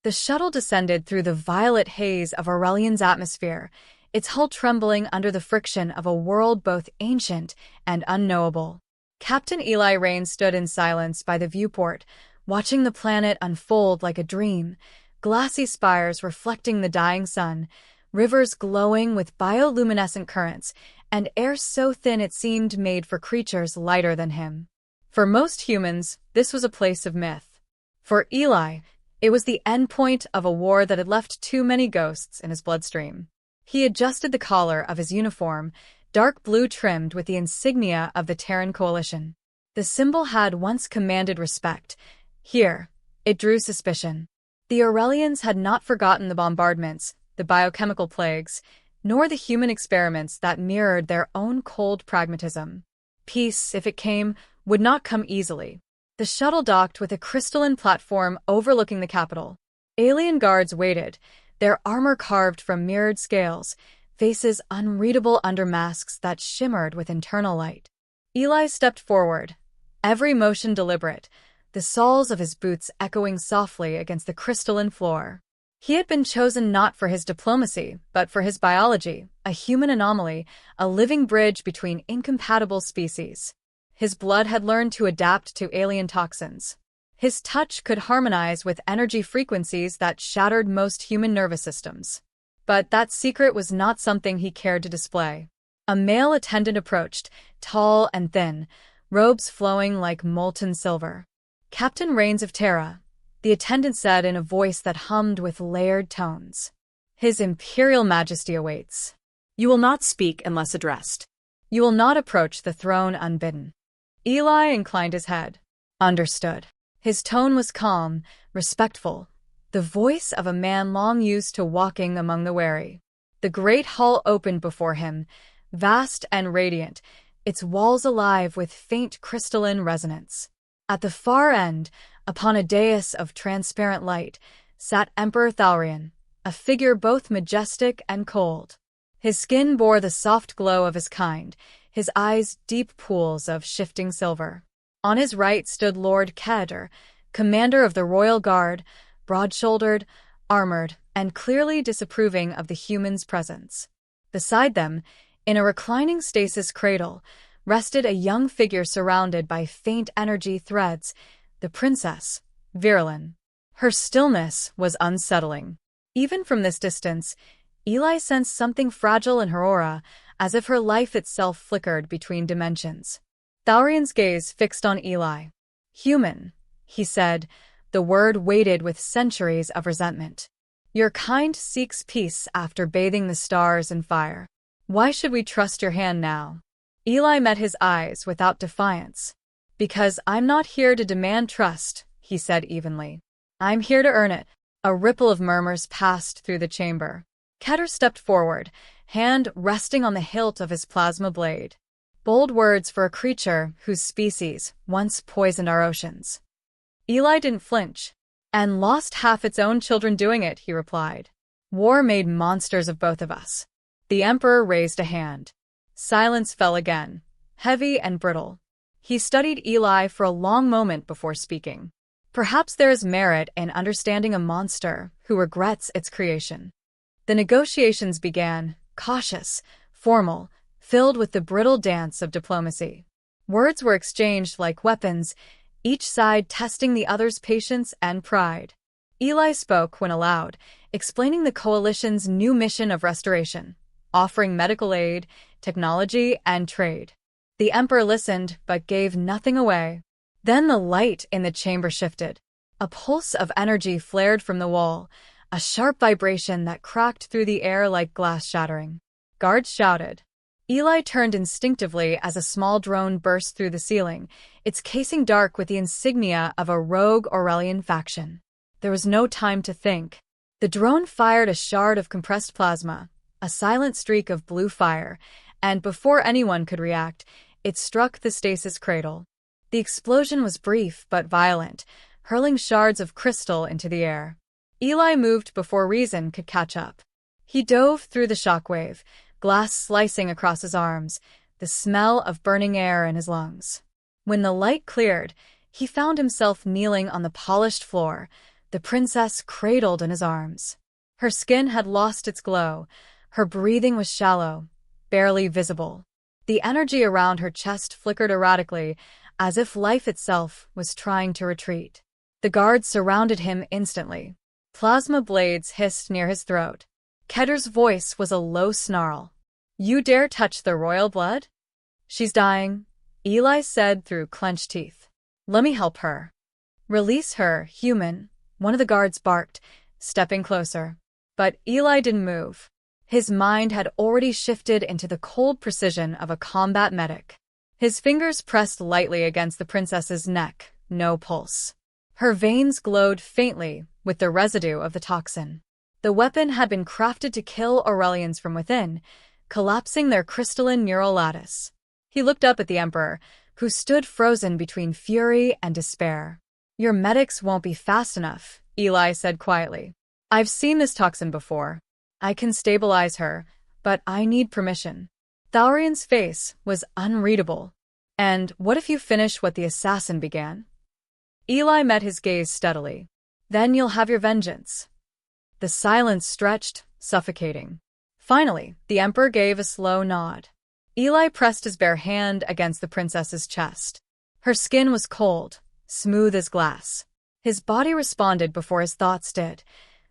The shuttle descended through the violet haze of Aurelian's atmosphere, its hull trembling under the friction of a world both ancient and unknowable. Captain Eli Rain stood in silence by the viewport, watching the planet unfold like a dream, glassy spires reflecting the dying sun, rivers glowing with bioluminescent currents, and air so thin it seemed made for creatures lighter than him. For most humans, this was a place of myth. For Eli, it was the endpoint of a war that had left too many ghosts in his bloodstream. He adjusted the collar of his uniform, dark blue trimmed with the insignia of the Terran Coalition. The symbol had once commanded respect. Here, it drew suspicion. The Aurelians had not forgotten the bombardments, the biochemical plagues, nor the human experiments that mirrored their own cold pragmatism. Peace, if it came, would not come easily. The shuttle docked with a crystalline platform overlooking the capital. Alien guards waited, their armor carved from mirrored scales, faces unreadable under masks that shimmered with internal light. Eli stepped forward, every motion deliberate, the soles of his boots echoing softly against the crystalline floor. He had been chosen not for his diplomacy, but for his biology, a human anomaly, a living bridge between incompatible species. His blood had learned to adapt to alien toxins. His touch could harmonize with energy frequencies that shattered most human nervous systems. But that secret was not something he cared to display. A male attendant approached, tall and thin, robes flowing like molten silver. "Captain Rains of Terra," the attendant said in a voice that hummed with layered tones. "His Imperial Majesty awaits. You will not speak unless addressed. You will not approach the throne unbidden." Eli inclined his head. Understood. His tone was calm, respectful, the voice of a man long used to walking among the wary. The great hall opened before him, vast and radiant, its walls alive with faint crystalline resonance. At the far end, upon a dais of transparent light, sat Emperor Thalrian, a figure both majestic and cold. His skin bore the soft glow of his kind, his eyes deep pools of shifting silver. On his right stood Lord Kedr, commander of the Royal Guard, broad-shouldered, armored, and clearly disapproving of the humans' presence. Beside them, in a reclining stasis cradle, rested a young figure surrounded by faint energy threads, the Princess, Virilyn. Her stillness was unsettling. Even from this distance, Eli sensed something fragile in her aura, as if her life itself flickered between dimensions. Thalrian's gaze fixed on Eli. "Human," he said, the word weighted with centuries of resentment. "Your kind seeks peace after bathing the stars in fire. Why should we trust your hand now?" Eli met his eyes without defiance. "Because I'm not here to demand trust," he said evenly. "I'm here to earn it." A ripple of murmurs passed through the chamber. Kedr stepped forward, hand resting on the hilt of his plasma blade. Bold words for a creature whose species once poisoned our oceans. Eli didn't flinch. "And lost half its own children doing it," he replied. "War made monsters of both of us." The Emperor raised a hand. Silence fell again, heavy and brittle. He studied Eli for a long moment before speaking. "Perhaps there is merit in understanding a monster who regrets its creation." The negotiations began, cautious, formal, filled with the brittle dance of diplomacy. Words were exchanged like weapons, each side testing the other's patience and pride. Eli spoke when allowed, explaining the coalition's new mission of restoration, offering medical aid, technology, and trade. The Emperor listened, but gave nothing away. Then the light in the chamber shifted. A pulse of energy flared from the wall, a sharp vibration that cracked through the air like glass shattering. Guards shouted. Eli turned instinctively as a small drone burst through the ceiling, its casing dark with the insignia of a rogue Aurelian faction. There was no time to think. The drone fired a shard of compressed plasma, a silent streak of blue fire, and before anyone could react, it struck the stasis cradle. The explosion was brief but violent, hurling shards of crystal into the air. Eli moved before reason could catch up. He dove through the shockwave, glass slicing across his arms, the smell of burning air in his lungs. When the light cleared, he found himself kneeling on the polished floor, the princess cradled in his arms. Her skin had lost its glow. Her breathing was shallow, barely visible. The energy around her chest flickered erratically, as if life itself was trying to retreat. The guards surrounded him instantly. Plasma blades hissed near his throat. Ketter's voice was a low snarl. "You dare touch the royal blood?" "She's dying," Eli said through clenched teeth. "Let me help her." "Release her, human," one of the guards barked, stepping closer. But Eli didn't move. His mind had already shifted into the cold precision of a combat medic. His fingers pressed lightly against the princess's neck, no pulse. Her veins glowed faintly with the residue of the toxin. The weapon had been crafted to kill Aurelians from within, collapsing their crystalline neural lattice. He looked up at the Emperor, who stood frozen between fury and despair. "Your medics won't be fast enough," Eli said quietly. "I've seen this toxin before. I can stabilize her, but I need permission." Thaurian's face was unreadable. "And what if you finish what the assassin began?" Eli met his gaze steadily. "Then you'll have your vengeance." The silence stretched, suffocating. Finally, the Emperor gave a slow nod. Eli pressed his bare hand against the princess's chest. Her skin was cold, smooth as glass. His body responded before his thoughts did,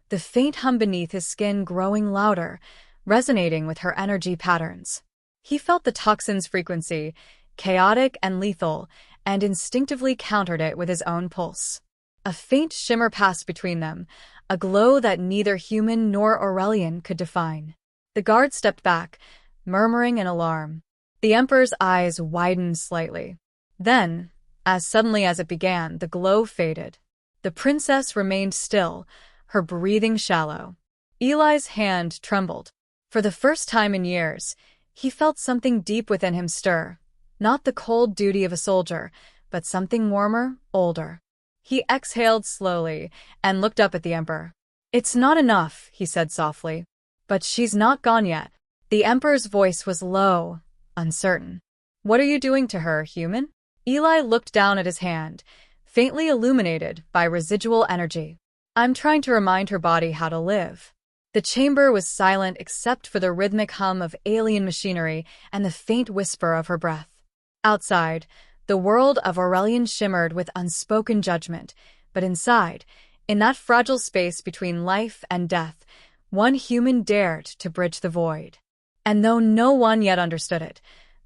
the faint hum beneath his skin growing louder, resonating with her energy patterns. He felt the toxin's frequency, chaotic and lethal, and instinctively countered it with his own pulse. A faint shimmer passed between them, a glow that neither human nor Aurelian could define. The guard stepped back, murmuring in alarm. The Emperor's eyes widened slightly. Then, as suddenly as it began, the glow faded. The princess remained still, her breathing shallow. Eli's hand trembled. For the first time in years, he felt something deep within him stir, not the cold duty of a soldier, but something warmer, older. He exhaled slowly and looked up at the Emperor. "It's not enough," he said softly. "But she's not gone yet." The Emperor's voice was low, uncertain. "What are you doing to her, human?" Eli looked down at his hand, faintly illuminated by residual energy. "I'm trying to remind her body how to live." The chamber was silent except for the rhythmic hum of alien machinery and the faint whisper of her breath. Outside, the world of Aurelian shimmered with unspoken judgment, but inside, in that fragile space between life and death, one human dared to bridge the void. And though no one yet understood it,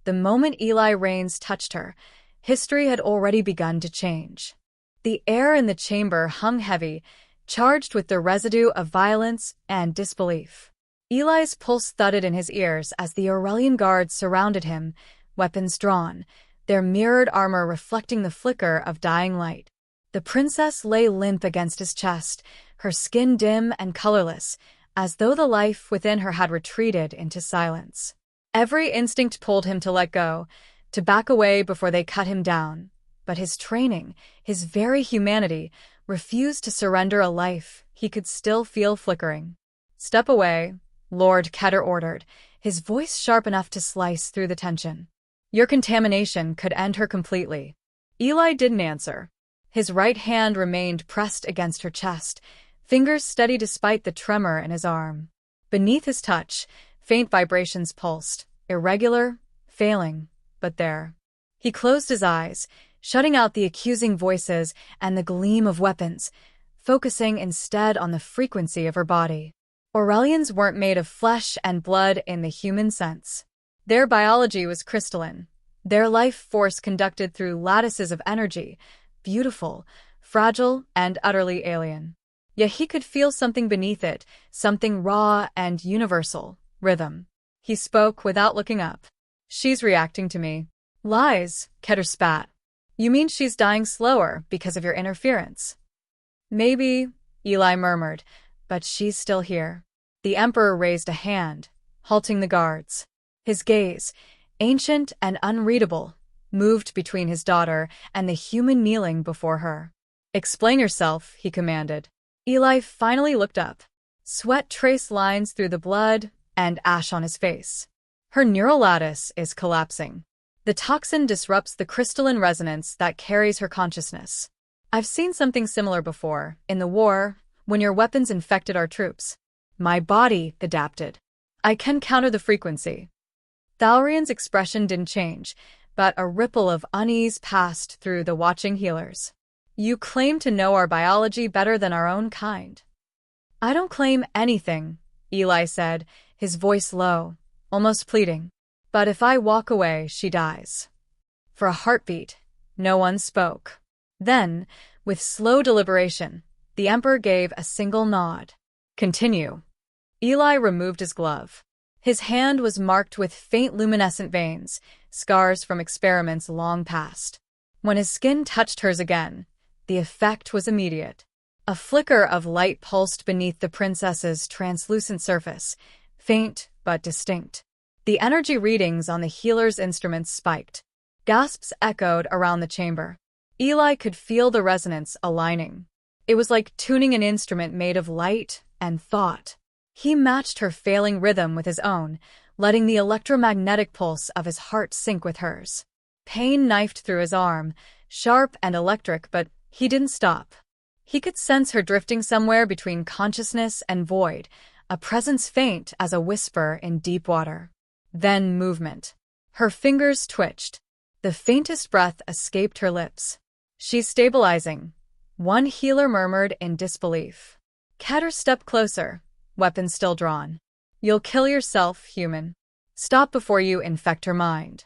the moment Eli Rains touched her, history had already begun to change. The air in the chamber hung heavy, charged with the residue of violence and disbelief. Eli's pulse thudded in his ears as the Aurelian guards surrounded him, weapons drawn, their mirrored armor reflecting the flicker of dying light. The princess lay limp against his chest, her skin dim and colorless, as though the life within her had retreated into silence. Every instinct pulled him to let go, to back away before they cut him down. But his training, his very humanity, refused to surrender a life he could still feel flickering. "Step away," Lord Ketter ordered, his voice sharp enough to slice through the tension. "Your contamination could end her completely." Eli didn't answer. His right hand remained pressed against her chest, fingers steady despite the tremor in his arm. Beneath his touch, faint vibrations pulsed, irregular, failing, but there. He closed his eyes, shutting out the accusing voices and the gleam of weapons, focusing instead on the frequency of her body. Aurelians weren't made of flesh and blood in the human sense. Their biology was crystalline, their life force conducted through lattices of energy, beautiful, fragile, and utterly alien. Yet he could feel something beneath it, something raw and universal, rhythm. He spoke without looking up. "She's reacting to me." "Lies," Ketter spat. "You mean she's dying slower because of your interference?" "Maybe," Eli murmured, "but she's still here." The Emperor raised a hand, halting the guards. His gaze, ancient and unreadable, moved between his daughter and the human kneeling before her. "Explain yourself," he commanded. Eli finally looked up. Sweat traced lines through the blood and ash on his face. "Her neural lattice is collapsing. The toxin disrupts the crystalline resonance that carries her consciousness." I've seen something similar before, in the war, when your weapons infected our troops. My body adapted. I can counter the frequency. Thalrian's expression didn't change, but a ripple of unease passed through the watching healers. You claim to know our biology better than our own kind. I don't claim anything, Eli said, his voice low, almost pleading. But if I walk away, she dies. For a heartbeat, no one spoke. Then, with slow deliberation, the Emperor gave a single nod. Continue. Eli removed his glove. His hand was marked with faint luminescent veins, scars from experiments long past. When his skin touched hers again, the effect was immediate. A flicker of light pulsed beneath the princess's translucent surface, faint but distinct. The energy readings on the healer's instruments spiked. Gasps echoed around the chamber. Eli could feel the resonance aligning. It was like tuning an instrument made of light and thought. He matched her failing rhythm with his own, letting the electromagnetic pulse of his heart sync with hers. Pain knifed through his arm, sharp and electric, but he didn't stop. He could sense her drifting somewhere between consciousness and void, a presence faint as a whisper in deep water. Then movement. Her fingers twitched. The faintest breath escaped her lips. She's stabilizing, one healer murmured in disbelief. Keter stepped closer, weapon still drawn. You'll kill yourself, human. Stop before you infect her mind.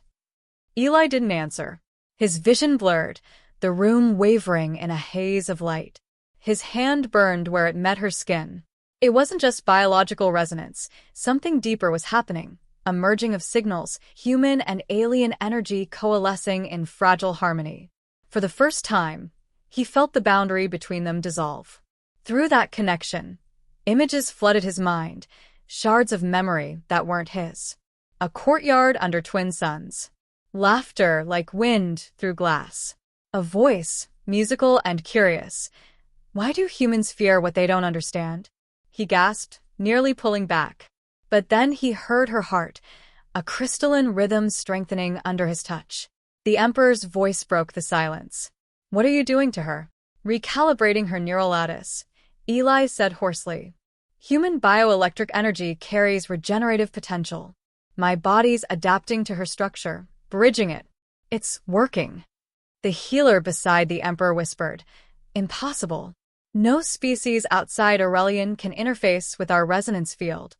Eli didn't answer. His vision blurred, the room wavering in a haze of light. His hand burned where it met her skin. It wasn't just biological resonance. Something deeper was happening. A merging of signals, human and alien energy coalescing in fragile harmony. For the first time, he felt the boundary between them dissolve. Through that connection, images flooded his mind, shards of memory that weren't his. A courtyard under twin suns. Laughter like wind through glass. A voice, musical and curious. Why do humans fear what they don't understand? He gasped, nearly pulling back. But then he heard her heart, a crystalline rhythm strengthening under his touch. The Emperor's voice broke the silence. What are you doing to her? Recalibrating her neural lattice, Eli said hoarsely. Human bioelectric energy carries regenerative potential. My body's adapting to her structure, bridging it. It's working. The healer beside the Emperor whispered, Impossible. No species outside Aurelian can interface with our resonance field.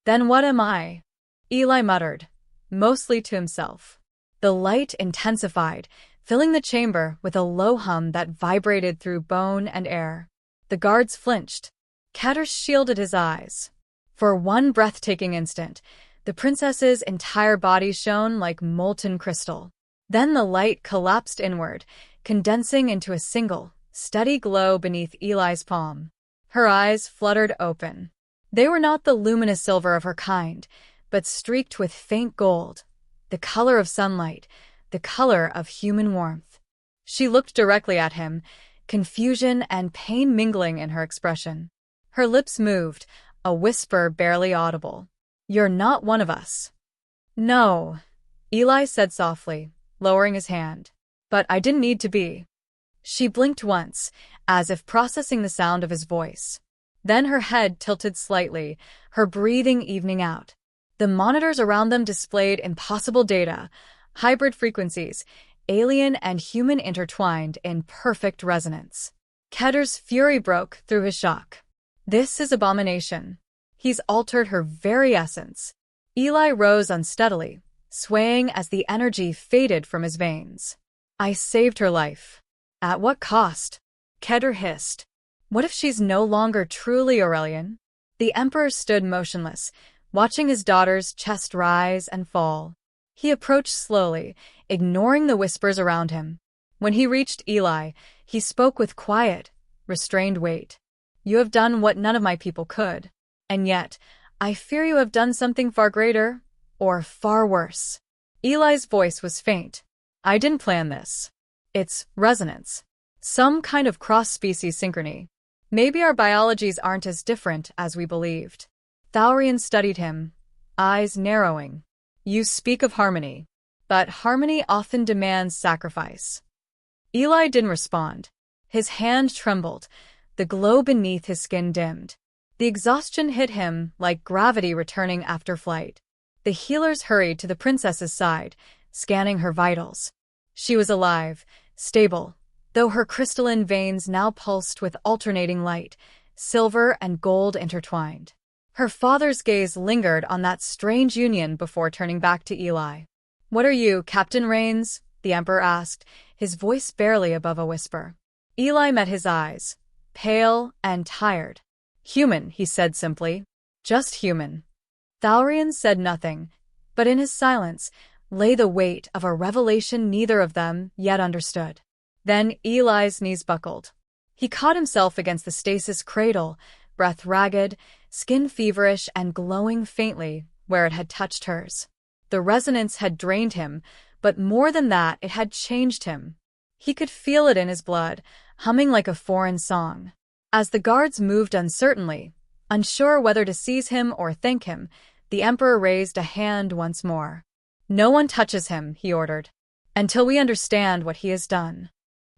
Then what am I? Eli muttered, mostly to himself. The light intensified, filling the chamber with a low hum that vibrated through bone and air. The guards flinched. Keter shielded his eyes. For one breathtaking instant, the princess's entire body shone like molten crystal. Then the light collapsed inward, condensing into a single, steady glow beneath Eli's palm. Her eyes fluttered open. They were not the luminous silver of her kind, but streaked with faint gold, the color of sunlight, the color of human warmth. She looked directly at him, confusion and pain mingling in her expression. Her lips moved, a whisper barely audible. You're not one of us. No, Eli said softly, lowering his hand. But I didn't need to be. She blinked once, as if processing the sound of his voice. Then her head tilted slightly, her breathing evening out. The monitors around them displayed impossible data, hybrid frequencies, alien and human intertwined in perfect resonance. Keter's fury broke through his shock. This is abomination. He's altered her very essence. Eli rose unsteadily, swaying as the energy faded from his veins. I saved her life. At what cost? Keter hissed. What if she's no longer truly Aurelian? The Emperor stood motionless, watching his daughter's chest rise and fall. He approached slowly, ignoring the whispers around him. When he reached Eli, he spoke with quiet, restrained weight. You have done what none of my people could. And yet, I fear you have done something far greater, or far worse. Eli's voice was faint. I didn't plan this. It's resonance. Some kind of cross-species synchrony. Maybe our biologies aren't as different as we believed. Thalrian studied him, eyes narrowing. You speak of harmony, but harmony often demands sacrifice. Eli didn't respond. His hand trembled, the glow beneath his skin dimmed. The exhaustion hit him like gravity returning after flight. The healers hurried to the princess's side, scanning her vitals. She was alive, stable, though her crystalline veins now pulsed with alternating light, silver and gold intertwined. Her father's gaze lingered on that strange union before turning back to Eli. "What are you, Captain Rains?" the Emperor asked, his voice barely above a whisper. Eli met his eyes, pale and tired. "Human," he said simply. "Just human." Thalrian said nothing, but in his silence lay the weight of a revelation neither of them yet understood. Then Eli's knees buckled. He caught himself against the stasis cradle, breath ragged, skin feverish and glowing faintly where it had touched hers. The resonance had drained him, but more than that, it had changed him. He could feel it in his blood, humming like a foreign song. As the guards moved uncertainly, unsure whether to seize him or thank him, the Emperor raised a hand once more. "No one touches him," he ordered, "until we understand what he has done."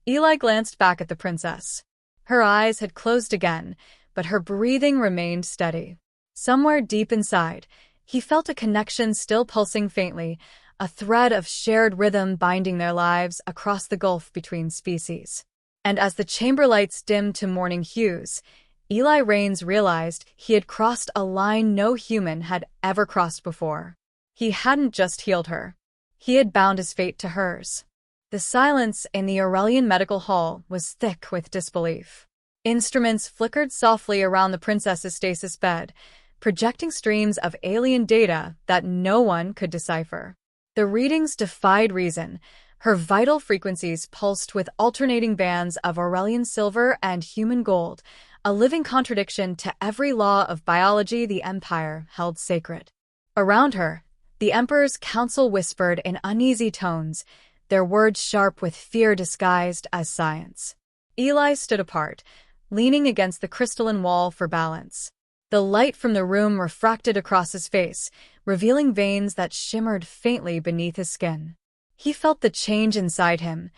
Eli glanced back at the princess. Her eyes had closed again, but her breathing remained steady. Somewhere deep inside, he felt a connection still pulsing faintly, a thread of shared rhythm binding their lives across the gulf between species. And as the chamber lights dimmed to morning hues, Eli Rains realized he had crossed a line no human had ever crossed before. He hadn't just healed her. He had bound his fate to hers. The silence in the Aurelian medical hall was thick with disbelief. Instruments flickered softly around the princess's stasis bed, projecting streams of alien data that no one could decipher. The readings defied reason. Her vital frequencies pulsed with alternating bands of Aurelian silver and human gold, a living contradiction to every law of biology the Empire held sacred. Around her, the Emperor's council whispered in uneasy tones, their words sharp with fear disguised as science. Eli stood apart, leaning against the crystalline wall for balance. The light from the room refracted across his face, revealing veins that shimmered faintly beneath his skin. He felt the change inside him.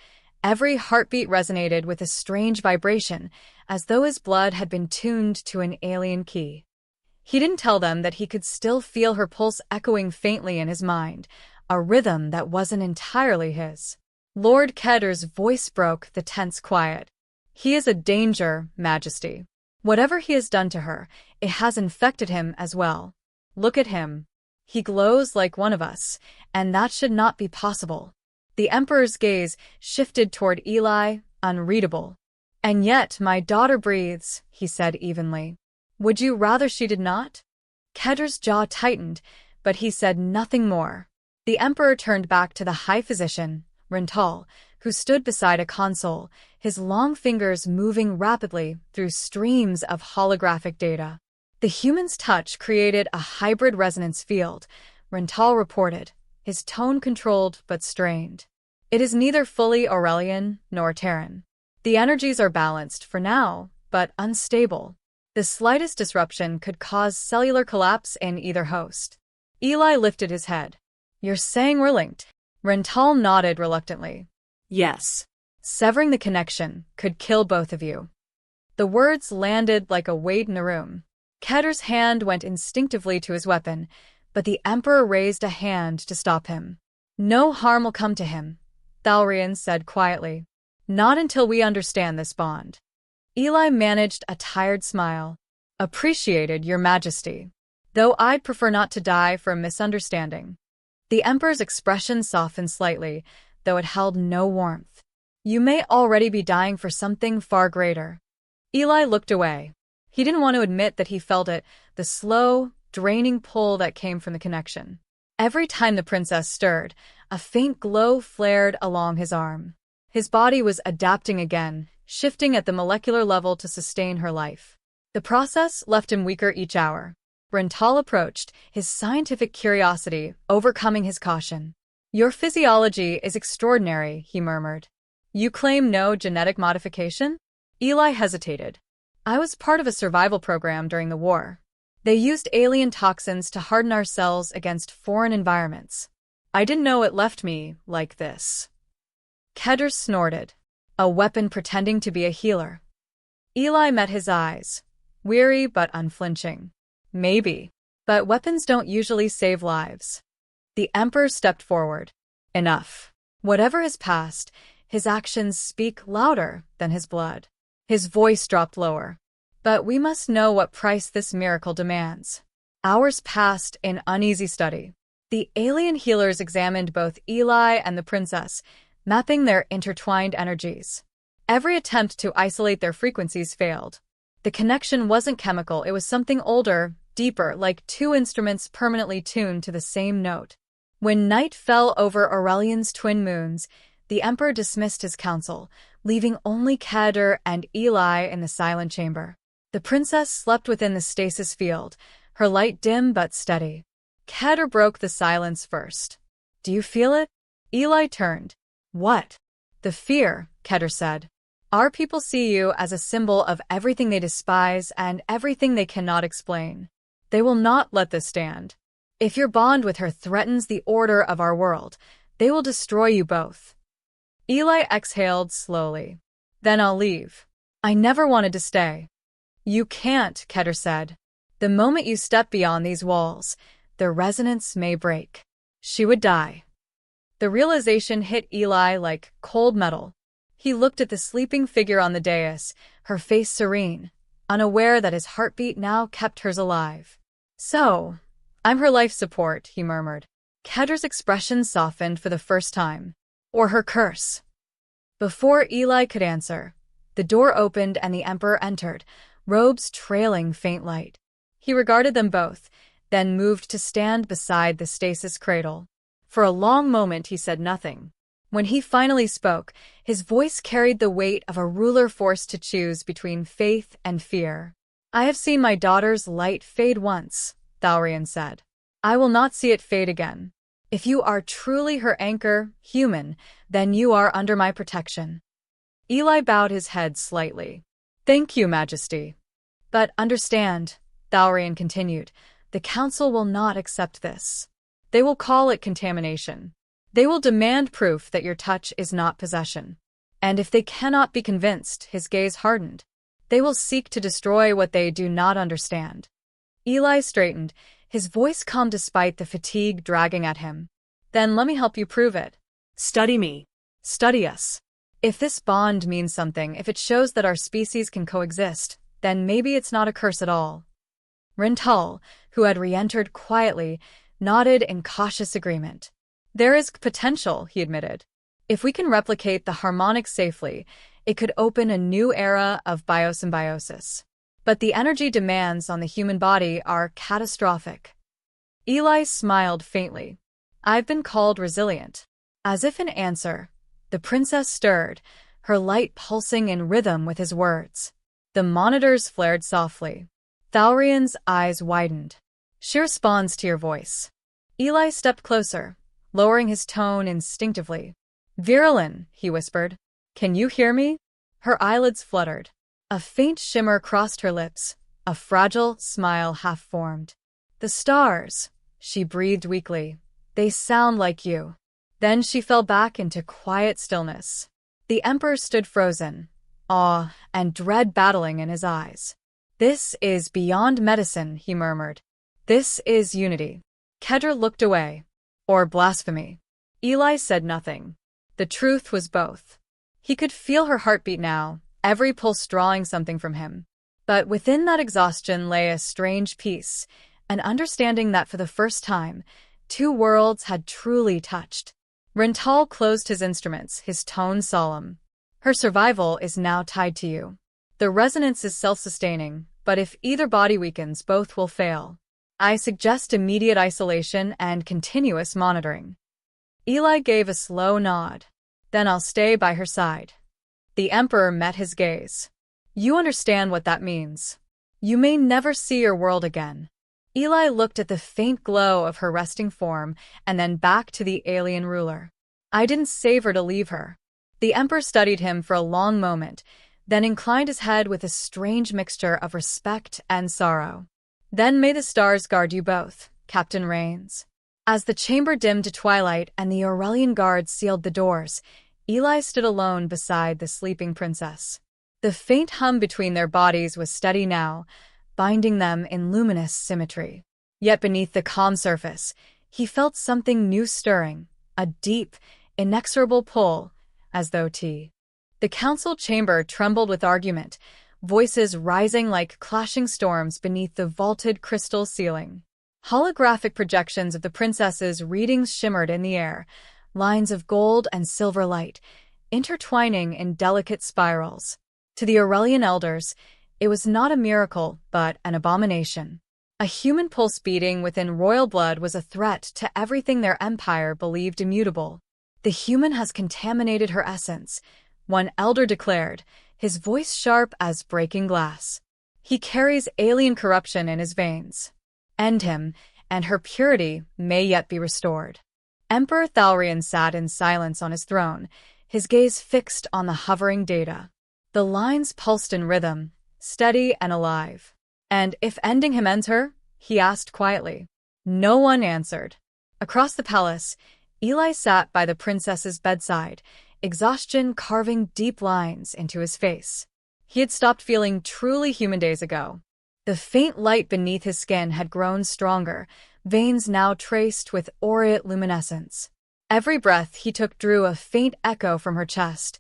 Every heartbeat resonated with a strange vibration, as though his blood had been tuned to an alien key. He didn't tell them that he could still feel her pulse echoing faintly in his mind, a rhythm that wasn't entirely his. Lord Kedr's voice broke the tense quiet. "He is a danger, Majesty. Whatever he has done to her, it has infected him as well. Look at him. He glows like one of us, and that should not be possible." The Emperor's gaze shifted toward Eli, unreadable. "And yet my daughter breathes," he said evenly. "Would you rather she did not?" Kedr's jaw tightened, but he said nothing more. The Emperor turned back to the High Physician, Rental, who stood beside a console, his long fingers moving rapidly through streams of holographic data. The human's touch created a hybrid resonance field, Rental reported, his tone controlled but strained. "It is neither fully Aurelian nor Terran. The energies are balanced for now, but unstable. The slightest disruption could cause cellular collapse in either host." Eli lifted his head. "You're saying we're linked?" Rental nodded reluctantly. "Yes. Severing the connection could kill both of you." The words landed like a weight in the room. Kedr's hand went instinctively to his weapon, but the Emperor raised a hand to stop him. "No harm will come to him," Thalrian said quietly. "Not until we understand this bond." Eli managed a tired smile. "Appreciated, Your Majesty. Though I'd prefer not to die for a misunderstanding." The Emperor's expression softened slightly, though it held no warmth. "You may already be dying for something far greater." Eli looked away. He didn't want to admit that he felt it, the slow, draining pull that came from the connection. Every time the princess stirred, a faint glow flared along his arm. His body was adapting again, shifting at the molecular level to sustain her life. The process left him weaker each hour. Rental approached, his scientific curiosity overcoming his caution. "Your physiology is extraordinary," he murmured. "You claim no genetic modification?" Eli hesitated. "I was part of a survival program during the war. They used alien toxins to harden our cells against foreign environments. I didn't know it left me like this." Kedr snorted. a weapon pretending to be a healer. Eli met his eyes, weary but unflinching. Maybe, but weapons don't usually save lives. The Emperor stepped forward. Enough. Whatever has passed, his actions speak louder than his blood. His voice dropped lower. But we must know what price this miracle demands. Hours passed in uneasy study. The alien healers examined both Eli and the princess, mapping their intertwined energies. Every attempt to isolate their frequencies failed. The connection wasn't chemical, it was something older, deeper, like two instruments permanently tuned to the same note. When night fell over Aurelian's twin moons, the Emperor dismissed his council, leaving only Kedr and Eli in the silent chamber. The princess slept within the stasis field, her light dim but steady. Kedr broke the silence first. Do you feel it? Eli turned. What? The fear, Kedr said. Our people see you as a symbol of everything they despise and everything they cannot explain. They will not let this stand. If your bond with her threatens the order of our world, they will destroy you both. Eli exhaled slowly. Then I'll leave. I never wanted to stay. You can't, Kedr said. The moment you step beyond these walls, the resonance may break. She would die. The realization hit Eli like cold metal. He looked at the sleeping figure on the dais, her face serene, unaware that his heartbeat now kept hers alive. So, I'm her life support, he murmured. Kedr's expression softened for the first time. Or her curse. Before Eli could answer, the door opened and the Emperor entered, robes trailing faint light. He regarded them both, then moved to stand beside the stasis cradle. For a long moment he said nothing. When he finally spoke, his voice carried the weight of a ruler forced to choose between faith and fear. I have seen my daughter's light fade once, Thalrian said. I will not see it fade again. If you are truly her anchor, human, then you are under my protection. Eli bowed his head slightly. Thank you, Majesty. But understand, Thalrian continued, the Council will not accept this. They will call it contamination. They will demand proof that your touch is not possession. And if they cannot be convinced, his gaze hardened, they will seek to destroy what they do not understand. Eli straightened, his voice calm despite the fatigue dragging at him. Then let me help you prove it. Study me. Study us. If this bond means something, if it shows that our species can coexist, then maybe it's not a curse at all. Rintal, who had re-entered quietly, nodded in cautious agreement. There is potential, he admitted. If we can replicate the harmonics safely, it could open a new era of biosymbiosis. But the energy demands on the human body are catastrophic. Eli smiled faintly. I've been called resilient. As if in answer, the princess stirred, her light pulsing in rhythm with his words. The monitors flared softly. Thalrian's eyes widened. She responds to your voice. Eli stepped closer, lowering his tone instinctively. Virilyn, he whispered. Can you hear me? Her eyelids fluttered. A faint shimmer crossed her lips, a fragile smile half-formed. The stars, she breathed weakly. They sound like you. Then she fell back into quiet stillness. The Emperor stood frozen, awe and dread battling in his eyes. This is beyond medicine, he murmured. This is unity. Kedr looked away. Or blasphemy. Eli said nothing. The truth was both. He could feel her heartbeat now, every pulse drawing something from him. But within that exhaustion lay a strange peace, an understanding that for the first time, two worlds had truly touched. Rintal closed his instruments, his tone solemn. Her survival is now tied to you. The resonance is self-sustaining, but if either body weakens, both will fail. I suggest immediate isolation and continuous monitoring. Eli gave a slow nod. Then I'll stay by her side. The Emperor met his gaze. You understand what that means. You may never see your world again. Eli looked at the faint glow of her resting form and then back to the alien ruler. I didn't save her to leave her. The Emperor studied him for a long moment, then inclined his head with a strange mixture of respect and sorrow. Then may the stars guard you both, Captain Rains. As the chamber dimmed to twilight and the Aurelian guards sealed the doors, Eli stood alone beside the sleeping princess. The faint hum between their bodies was steady now, binding them in luminous symmetry. Yet beneath the calm surface, he felt something new stirring, a deep, inexorable pull, as though The council chamber trembled with argument, voices rising like clashing storms beneath the vaulted crystal ceiling. Holographic projections of the princess's readings shimmered in the air, lines of gold and silver light, intertwining in delicate spirals. To the Aurelian elders, it was not a miracle, but an abomination. A human pulse beating within royal blood was a threat to everything their empire believed immutable. The human has contaminated her essence, one elder declared, his voice sharp as breaking glass. He carries alien corruption in his veins. End him, and her purity may yet be restored. Emperor Thalrian sat in silence on his throne, his gaze fixed on the hovering data. The lines pulsed in rhythm, steady and alive. And if ending him ends her? He asked quietly. No one answered. Across the palace, Eli sat by the princess's bedside, exhaustion carving deep lines into his face. He had stopped feeling truly human days ago. The faint light beneath his skin had grown stronger, veins now traced with aureate luminescence. Every breath he took drew a faint echo from her chest.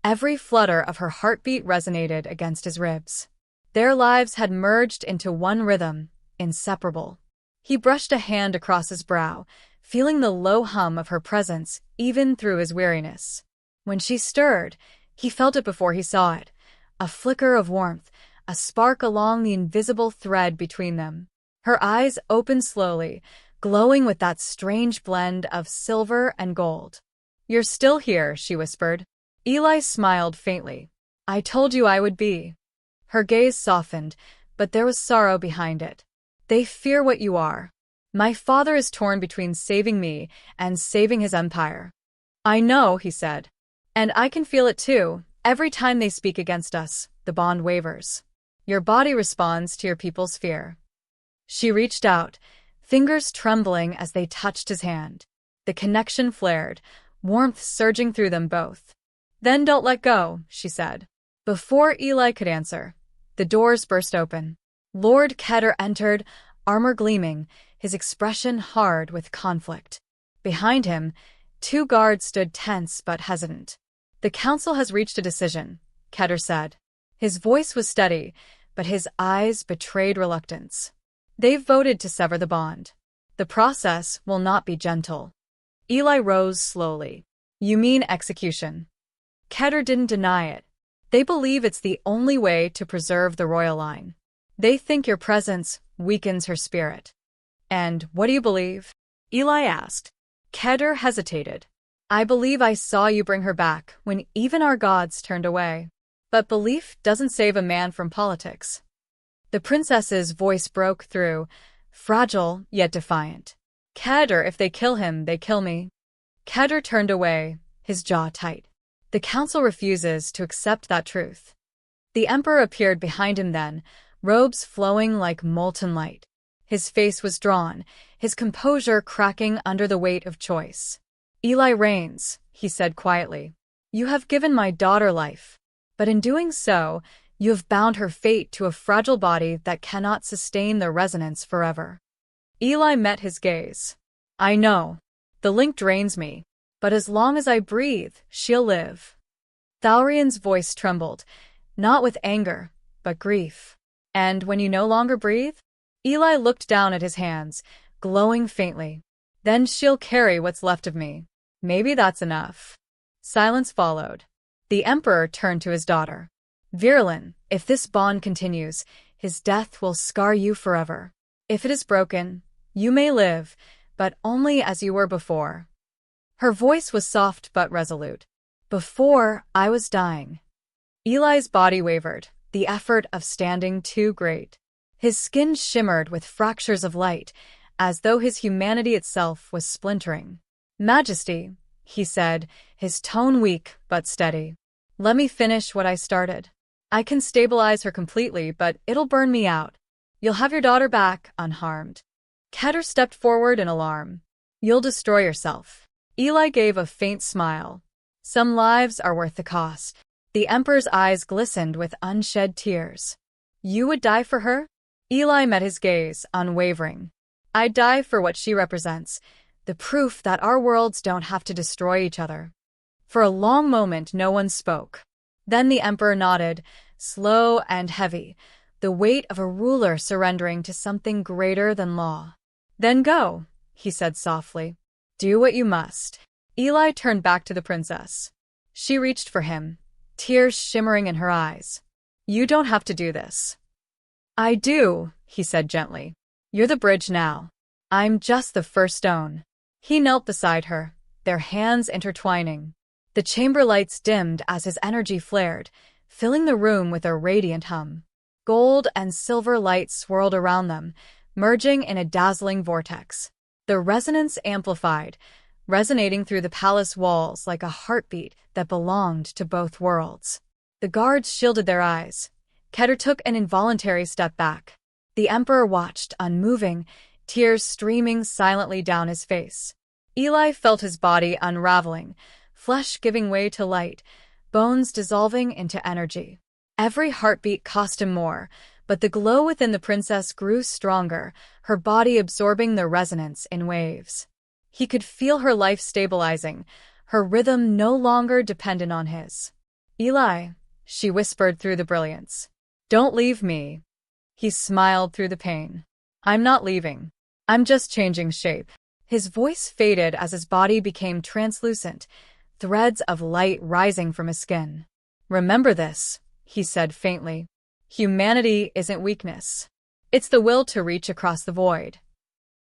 Every flutter of her heartbeat resonated against his ribs. Their lives had merged into one rhythm, inseparable. He brushed a hand across his brow, feeling the low hum of her presence even through his weariness. When she stirred, he felt it before he saw it, a flicker of warmth, a spark along the invisible thread between them. Her eyes opened slowly, glowing with that strange blend of silver and gold. You're still here, she whispered. Eli smiled faintly. I told you I would be. Her gaze softened, but there was sorrow behind it. They fear what you are. My father is torn between saving me and saving his empire. I know, he said. And I can feel it too. Every time they speak against us, the bond wavers. Your body responds to your people's fear. She reached out, fingers trembling as they touched his hand. The connection flared, warmth surging through them both. Then don't let go, she said. Before Eli could answer, the doors burst open. Lord Kedar entered, armor gleaming, his expression hard with conflict. Behind him, 2 guards stood tense but hesitant. The council has reached a decision, Kedar said. His voice was steady, but his eyes betrayed reluctance. They've voted to sever the bond. The process will not be gentle. Eli rose slowly. You mean execution? Kedar didn't deny it. They believe it's the only way to preserve the royal line. They think your presence weakens her spirit. And what do you believe? Eli asked. Kedar hesitated. I believe I saw you bring her back when even our gods turned away. But belief doesn't save a man from politics. The princess's voice broke through, fragile yet defiant. Kedar, if they kill him, they kill me. Kedar turned away, his jaw tight. The council refuses to accept that truth. The emperor appeared behind him then, robes flowing like molten light. His face was drawn, his composure cracking under the weight of choice. Eli reigns, he said quietly. You have given my daughter life, but in doing so, you have bound her fate to a fragile body that cannot sustain the resonance forever. Eli met his gaze. I know. The link drains me. But as long as I breathe, she'll live. Thalrian's voice trembled, not with anger, but grief. And when you no longer breathe? Eli looked down at his hands, glowing faintly. Then she'll carry what's left of me. Maybe that's enough. Silence followed. The emperor turned to his daughter. Virilyn, if this bond continues, his death will scar you forever. If it is broken, you may live, but only as you were before. Her voice was soft but resolute. Before, I was dying. Eli's body wavered, the effort of standing too great. His skin shimmered with fractures of light, as though his humanity itself was splintering. Majesty, he said, his tone weak but steady. Let me finish what I started. I can stabilize her completely, but it'll burn me out. You'll have your daughter back, unharmed. Kedar stepped forward in alarm. You'll destroy yourself. Eli gave a faint smile. Some lives are worth the cost. The Emperor's eyes glistened with unshed tears. You would die for her? Eli met his gaze, unwavering. I'd die for what she represents, the proof that our worlds don't have to destroy each other. For a long moment, no one spoke. Then the Emperor nodded, slow and heavy, the weight of a ruler surrendering to something greater than law. Then go, he said softly. Do what you must. Eli turned back to the princess. She reached for him, tears shimmering in her eyes. You don't have to do this. I do, he said gently. You're the bridge now. I'm just the first stone. He knelt beside her, their hands intertwining. The chamber lights dimmed as his energy flared, filling the room with a radiant hum. Gold and silver light swirled around them, merging in a dazzling vortex. The resonance amplified, resonating through the palace walls like a heartbeat that belonged to both worlds. The guards shielded their eyes. Kedar took an involuntary step back. The Emperor watched, unmoving, tears streaming silently down his face. Eli felt his body unraveling, flesh giving way to light, bones dissolving into energy. Every heartbeat cost him more, but the glow within the princess grew stronger, her body absorbing the resonance in waves. He could feel her life stabilizing, her rhythm no longer dependent on his. Eli, she whispered through the brilliance. Don't leave me. He smiled through the pain. I'm not leaving. I'm just changing shape. His voice faded as his body became translucent, threads of light rising from his skin. Remember this, he said faintly. Humanity isn't weakness. It's the will to reach across the void.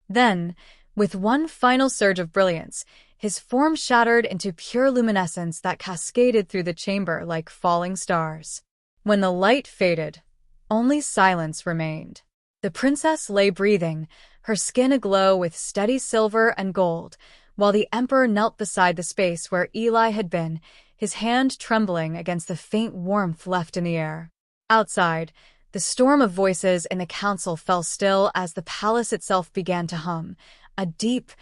Then, with one final surge of brilliance, his form shattered into pure luminescence that cascaded through the chamber like falling stars. When the light faded, only silence remained. The princess lay breathing, her skin aglow with steady silver and gold, while the Emperor knelt beside the space where Eli had been, his hand trembling against the faint warmth left in the air. Outside, the storm of voices in the council fell still as the palace itself began to hum, a deep,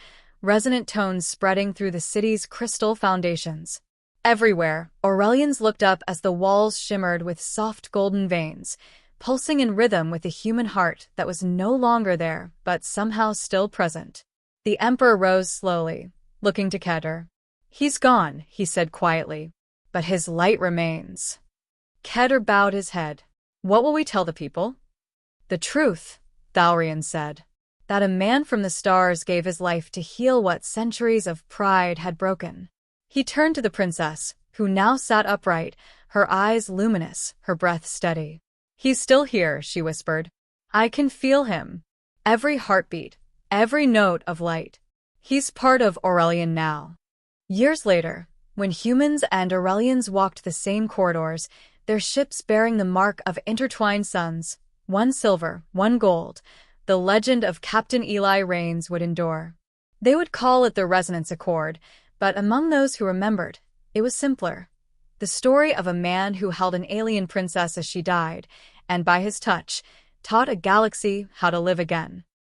resonant tone spreading through the city's crystal foundations. Everywhere, Aurelians looked up as the walls shimmered with soft golden veins, pulsing in rhythm with the human heart that was no longer there but somehow still present. The Emperor rose slowly, looking to Kedar. He's gone, he said quietly, but his light remains. Kedar bowed his head. What will we tell the people? The truth, Thalrian said. That a man from the stars gave his life to heal what centuries of pride had broken. He turned to the princess, who now sat upright, her eyes luminous, her breath steady. He's still here, she whispered. I can feel him. Every heartbeat, every note of light. He's part of Aurelian now. Years later, when humans and Aurelians walked the same corridors, their ships bearing the mark of intertwined suns, one silver, one gold, the legend of Captain Eli Rains would endure. They would call it the Resonance Accord, but among those who remembered, it was simpler. The story of a man who held an alien princess as she died, and by his touch, taught a galaxy how to live again.